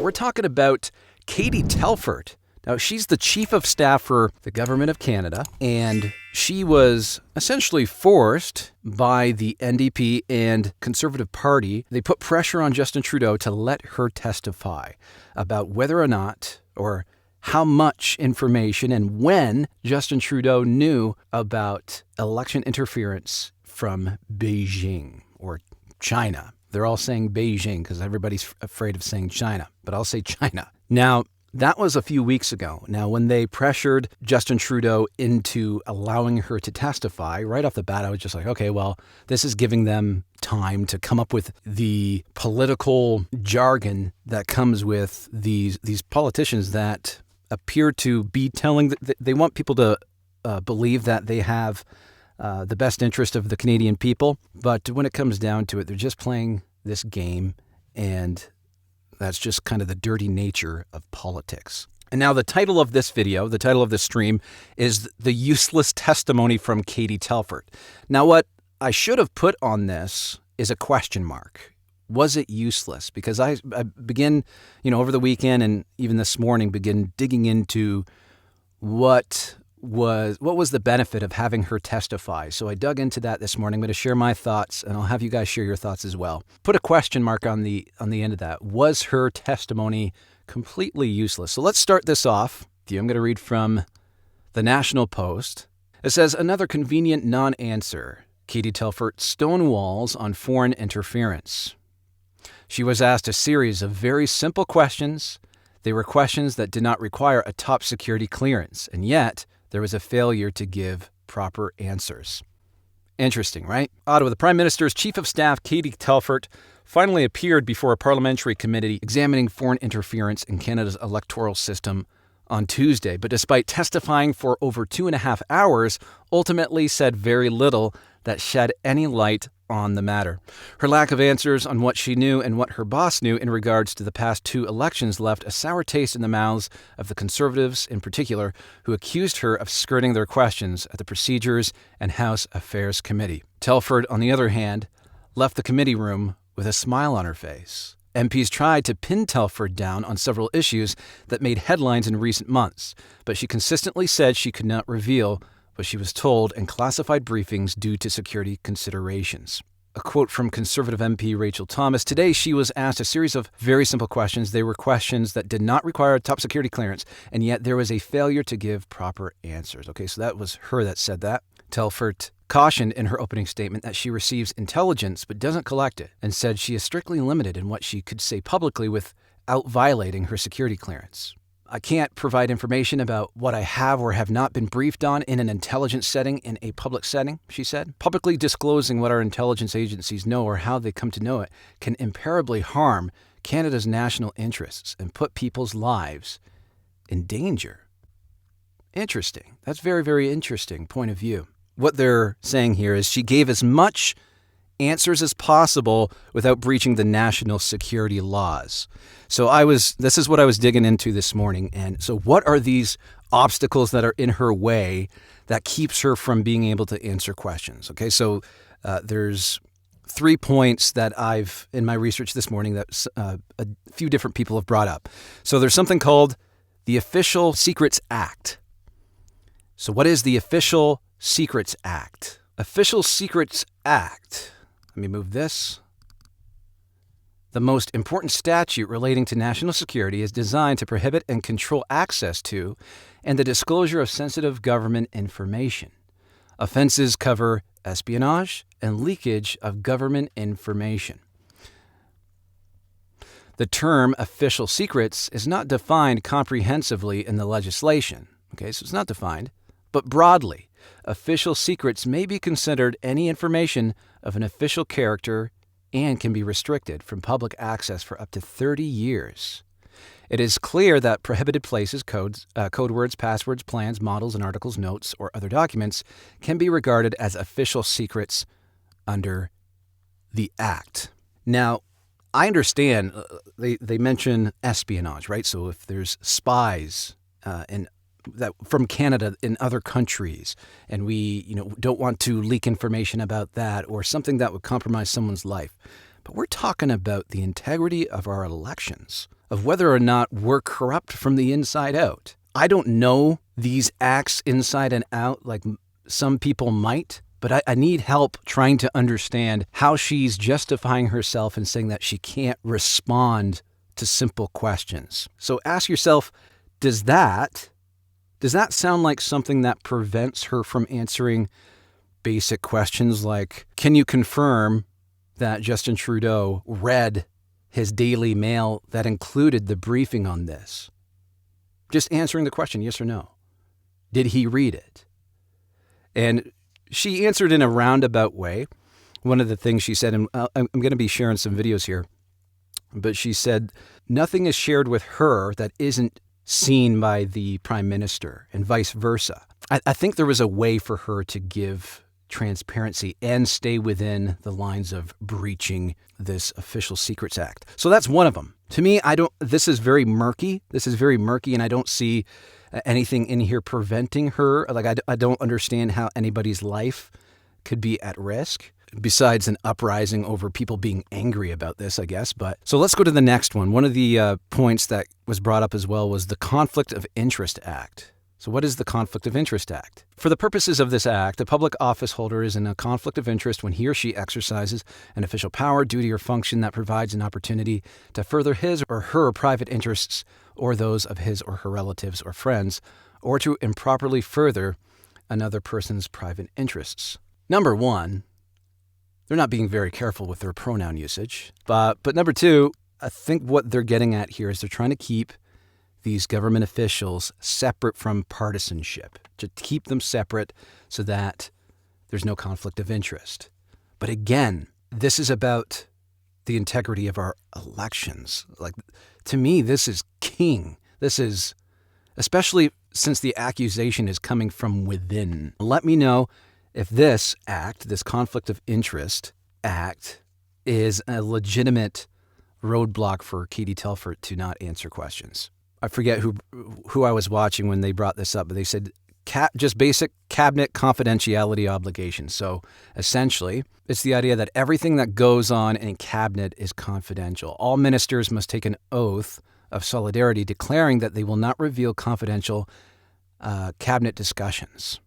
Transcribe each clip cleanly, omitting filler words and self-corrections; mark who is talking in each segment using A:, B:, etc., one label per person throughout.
A: We're talking about Katie Telford. Now, she's the chief of staff for the government of Canada, and she was essentially forced by the NDP and Conservative Party. They put pressure on Justin Trudeau to let her testify about whether or not, or how much information and when Justin Trudeau knew about election interference from Beijing or China. They're all saying Beijing because everybody's afraid of saying China, but I'll say China. Now, that was a few weeks ago. Now, when they pressured Justin Trudeau into allowing her to testify, right off the bat, I was just like, okay, well, this is giving them time to come up with the political jargon that comes with these politicians that appear to be telling, they want people to believe that they have the best interest of the Canadian people. But when it comes down to it, they're just playing this game, and that's just kind of the dirty nature of politics. And now the title of this video, the title of this stream, is The Useless Testimony from Katie Telford. Now, what I should have put on this is a question mark. Was it useless? Because I begin, over the weekend and even this morning, begin digging into what was the benefit of having her testify. So I dug into that this morning. I'm going to share my thoughts, and I'll have you guys share your thoughts as well. Put a question mark on the end of that. Was her testimony completely useless? So let's start this off. I'm going to read from the National Post. It says, another convenient non-answer. Katie Telford stonewalls on foreign interference. She was asked a series of very simple questions. They were questions that did not require a top security clearance, and yet there was a failure to give proper answers. Interesting, right? Ottawa, the Prime Minister's Chief of Staff, Katie Telford, finally appeared before a parliamentary committee examining foreign interference in Canada's electoral system on Tuesday, but despite testifying for over 2.5 hours, ultimately said very little that shed any light on the matter. Her lack of answers on what she knew and what her boss knew in regards to the past 2 elections left a sour taste in the mouths of the Conservatives in particular, who accused her of skirting their questions at the Procedures and House Affairs Committee. Telford, on the other hand, left the committee room with a smile on her face. MPs tried to pin Telford down on several issues that made headlines in recent months, but she consistently said she could not reveal what she was told in classified briefings due to security considerations. A quote from Conservative MP Rachel Thomas, today she was asked a series of very simple questions. They were questions that did not require a top security clearance, and yet there was a failure to give proper answers. Okay, so that was her that said that. Telford cautioned in her opening statement that she receives intelligence but doesn't collect it, and said she is strictly limited in what she could say publicly without violating her security clearance. I can't provide information about what I have or have not been briefed on in an intelligence setting in a public setting, she said. Publicly disclosing what our intelligence agencies know or how they come to know it can imperably harm Canada's national interests and put people's lives in danger. Interesting. That's very, very interesting point of view. What they're saying here is she gave as much answers as possible without breaching the national security laws. So this is what I was digging into this morning. And so what are these obstacles that are in her way that keeps her from being able to answer questions? Okay, so there's 3 points that I've, in my research this morning, that a few different people have brought up. So there's something called the Official Secrets Act. So what is the Official Secrets Act? Official Secrets Act. Let me move this. The most important statute relating to national security is designed to prohibit and control access to and the disclosure of sensitive government information. Offenses cover espionage and leakage of government information. The term official secrets is not defined comprehensively in the legislation. Okay, so it's not defined, but broadly, official secrets may be considered any information of an official character and can be restricted from public access for up to 30 years. It is clear that prohibited places, code words, passwords, plans, models, and articles, notes, or other documents can be regarded as official secrets under the Act. Now, I understand they mention espionage, right? So if there's spies that from Canada in other countries, and we don't want to leak information about that or something that would compromise someone's life. But we're talking about the integrity of our elections, of whether or not we're corrupt from the inside out. I don't know these acts inside and out like some people might, but I need help trying to understand how she's justifying herself and saying that she can't respond to simple questions. So ask yourself, does that sound like something that prevents her from answering basic questions like, can you confirm that Justin Trudeau read his Daily Mail that included the briefing on this? Just answering the question, yes or no. Did he read it? And she answered in a roundabout way. One of the things she said, and I'm going to be sharing some videos here, but she said, nothing is shared with her that isn't seen by the Prime Minister and vice versa. I think there was a way for her to give transparency and stay within the lines of breaching this Official Secrets Act. So that's one of them. To me, this is very murky. And I don't see anything in here preventing her. Like, I don't understand how anybody's life could be at risk, besides an uprising over people being angry about this, I guess. But so let's go to the next one. One of the points that was brought up as well was the Conflict of Interest Act. So what is the Conflict of Interest Act? For the purposes of this act, a public office holder is in a conflict of interest when he or she exercises an official power, duty, or function that provides an opportunity to further his or her private interests or those of his or her relatives or friends, or to improperly further another person's private interests. Number one, they're not being very careful with their pronoun usage. But number two, I think what they're getting at here is they're trying to keep these government officials separate from partisanship, to keep them separate so that there's no conflict of interest. But again, this is about the integrity of our elections. Like, to me, this is king. This is, especially since the accusation is coming from within. Let me know if this act, this Conflict of Interest Act, is a legitimate roadblock for Katie Telford to not answer questions. I forget who I was watching when they brought this up, but they said just basic cabinet confidentiality obligations. So essentially, it's the idea that everything that goes on in cabinet is confidential. All ministers must take an oath of solidarity declaring that they will not reveal confidential cabinet discussions.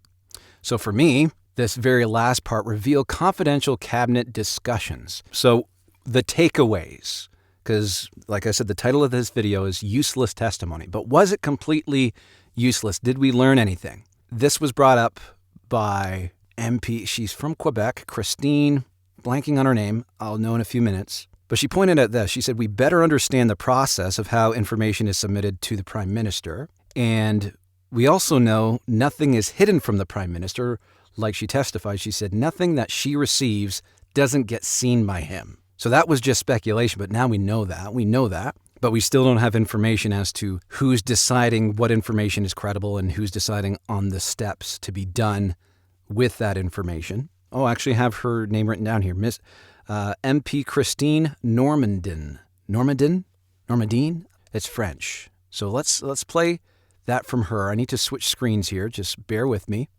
A: So for me, this very last part, reveal confidential cabinet discussions. So the takeaways, because like I said, the title of this video is Useless Testimony. But was it completely useless? Did we learn anything? This was brought up by MP. She's from Quebec, Christine, blanking on her name. I'll know in a few minutes. But she pointed out this. She said, we better understand the process of how information is submitted to the Prime Minister. And we also know nothing is hidden from the Prime Minister. Like she testified, she said, nothing that she receives doesn't get seen by him. So that was just speculation, but now we know that. But we still don't have information as to who's deciding what information is credible and who's deciding on the steps to be done with that information. Oh, I actually have her name written down here. Miss MP Christine Normandin. Normandin? It's French. So let's play that from her. I need to switch screens here. Just bear with me.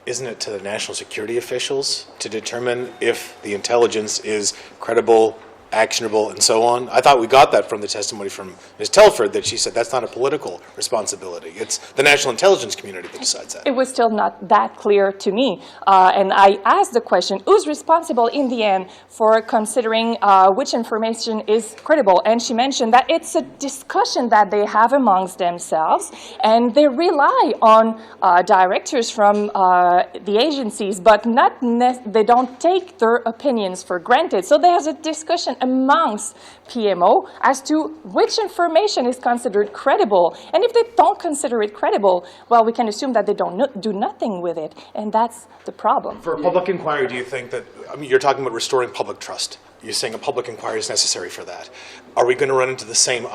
B: Isn't it to the national security officials to determine if the intelligence is credible, actionable, and so on? I thought we got that from the testimony from Ms. Telford, that she said that's not a political responsibility. It's the national intelligence community that decides that.
C: It was still not that clear to me. And I asked the question, who's responsible in the end for considering which information is credible? And she mentioned that it's a discussion that they have amongst themselves, and they rely on directors from the agencies, but they don't take their opinions for granted. So there's a discussion amongst PMO as to which information is considered credible. And if they don't consider it credible, well, we can assume that they don't do nothing with it. And that's the problem.
B: For a public inquiry, do you think that, I mean, you're talking about restoring public trust. You're saying a public inquiry is necessary for that. Are we going to run into the same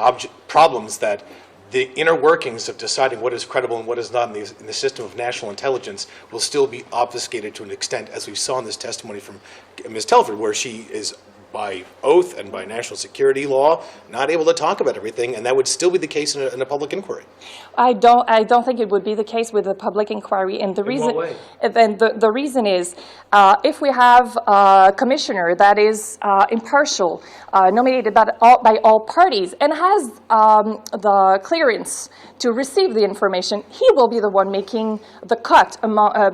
B: problems that the inner workings of deciding what is credible and what is not in the system of national intelligence will still be obfuscated to an extent, as we saw in this testimony from Ms. Telford, where she is by oath and by national security law, not able to talk about everything, and that would still be the case in a public inquiry.
C: I don't think it would be the case with the public inquiry, and the reason,
B: what way?
C: then the reason is, if we have a commissioner that is impartial, nominated by all parties, and has the clearance to receive the information, he will be the one making the cut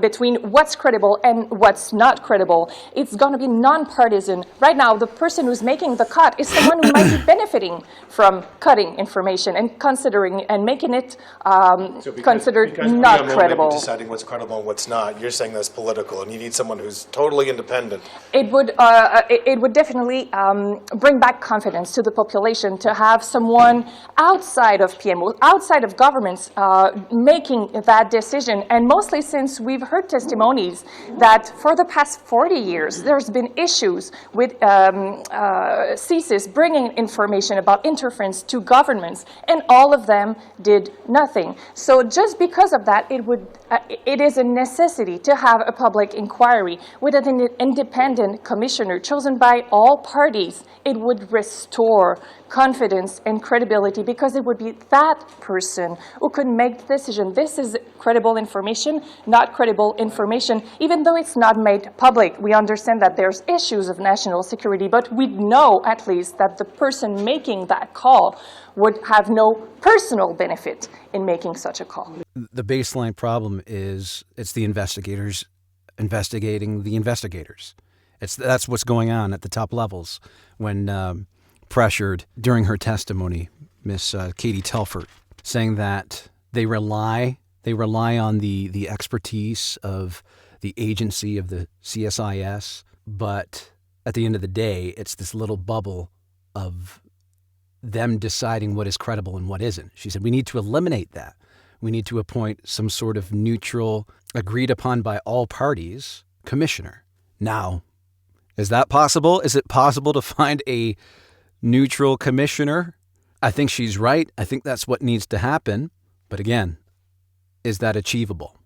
C: between what's credible and what's not credible. It's going to be non-partisan. Right now, the person who's making the cut is someone who might be benefiting from cutting information and considering and making it considered
B: because
C: not credible.
B: Deciding what's credible and what's not, you're saying that's political, and you need someone who's totally independent.
C: It would definitely bring back confidence to the population to have someone outside of PMO, outside of governments, making that decision. And mostly since we've heard testimonies that for the past 40 years, there's been issues with CSIS bringing information about interference to governments, and all of them did nothing. So just because of that, it is a necessity to have a public inquiry with an independent commissioner chosen by all parties. It would restore confidence and credibility, because it would be that person who could make the decision. This is credible information, not credible information, even though it's not made public. We understand that there's issues of national security, but we know at least that the person making that call would have no personal benefit in making such a call.
A: The baseline problem is it's the investigators investigating the investigators. That's what's going on at the top levels. When pressured during her testimony, Miss Katie Telford, saying that they rely on the expertise of the agency of the CSIS, but at the end of the day, it's this little bubble of them deciding what is credible and what isn't. She said we need to eliminate that. We need to appoint some sort of neutral, agreed upon by all parties, commissioner. Now, is that possible? Is it possible to find a neutral commissioner? I think she's right. I think that's what needs to happen. But again, is that achievable?